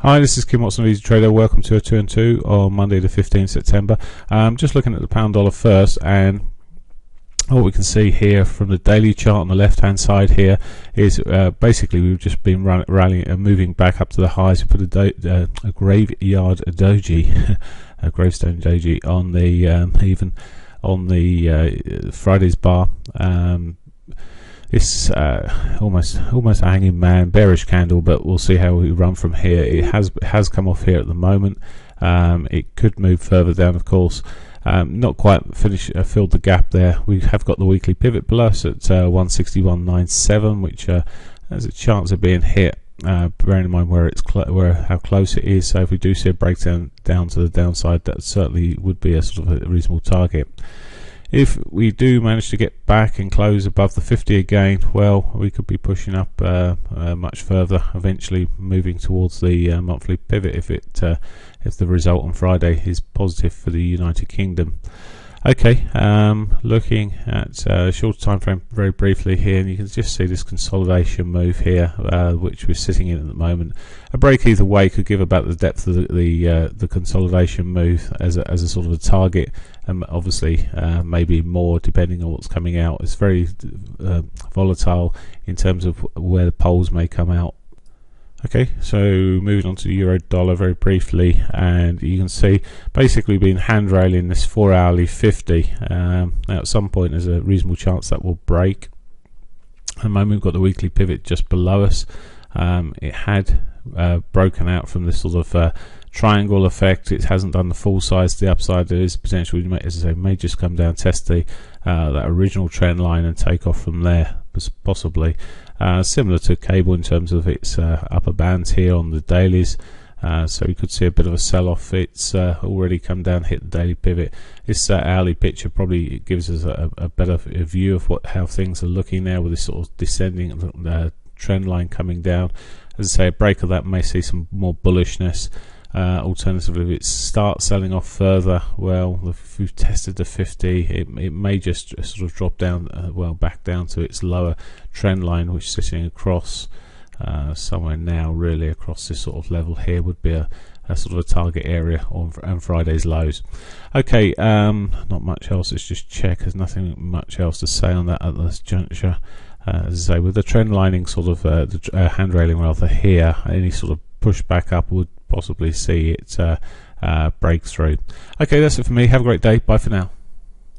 Hi, this is Kim Watson of Easy Trader. Welcome to a 2 and 2 on Monday the 15th September. Just looking at the pound dollar first, and what we can see here from the daily chart on the left hand side here is basically we've just been rallying and moving back up to the highs. We put a graveyard doji, a gravestone doji on the even on the Friday's bar. It's almost a hanging man, bearish candle, but we'll see how we run from here. It has come off here at the moment. It could move further down, of course. Not quite filled the gap there. We have got the weekly pivot below us at 161.97, which has a chance of being hit. Bearing in mind how close it is. So if we do see a breakdown down to the downside, that certainly would be a sort of a reasonable target. If we do manage to get back and close above the 50 again, well, we could be pushing up much further, eventually moving towards the monthly pivot if the result on Friday is positive for the United Kingdom. Okay, looking at shorter time frame very briefly here, and you can just see this consolidation move here, which we're sitting in at the moment. A break either way could give about the depth of the consolidation move as a sort of a target, and obviously maybe more depending on what's coming out. It's very volatile in terms of where the polls may come out. Okay, so moving on to the euro dollar very briefly, and you can see basically we've been hand railing this 4-hourly 50. Now at some point there's a reasonable chance that will break. At the moment we've got the weekly pivot just below us. It had broken out from this sort of triangle effect. It hasn't done the full size to the upside. There is potential, as I say, may just come down, test that original trend line and take off from there, possibly. Similar to cable in terms of its upper bands here on the dailies, so we could see a bit of a sell-off. It's already come down, hit the daily pivot. This hourly picture probably gives us a better view of how things are looking now, with this sort of descending trend line coming down. As I say, a break of that may see some more bullishness. Alternatively, if it starts selling off further, well, if we've tested the 50, it may just sort of drop down, back down to its lower trend line, which is sitting across somewhere now, really across this sort of level here would be a sort of a target area on Friday's lows. Okay, not much else. Let's just check. There's nothing much else to say on that at this juncture. As I say, with the trend lining sort of the hand railing rather here, any sort of push back up would possibly see it break through. Okay, that's it for me. Have a great day. Bye for now.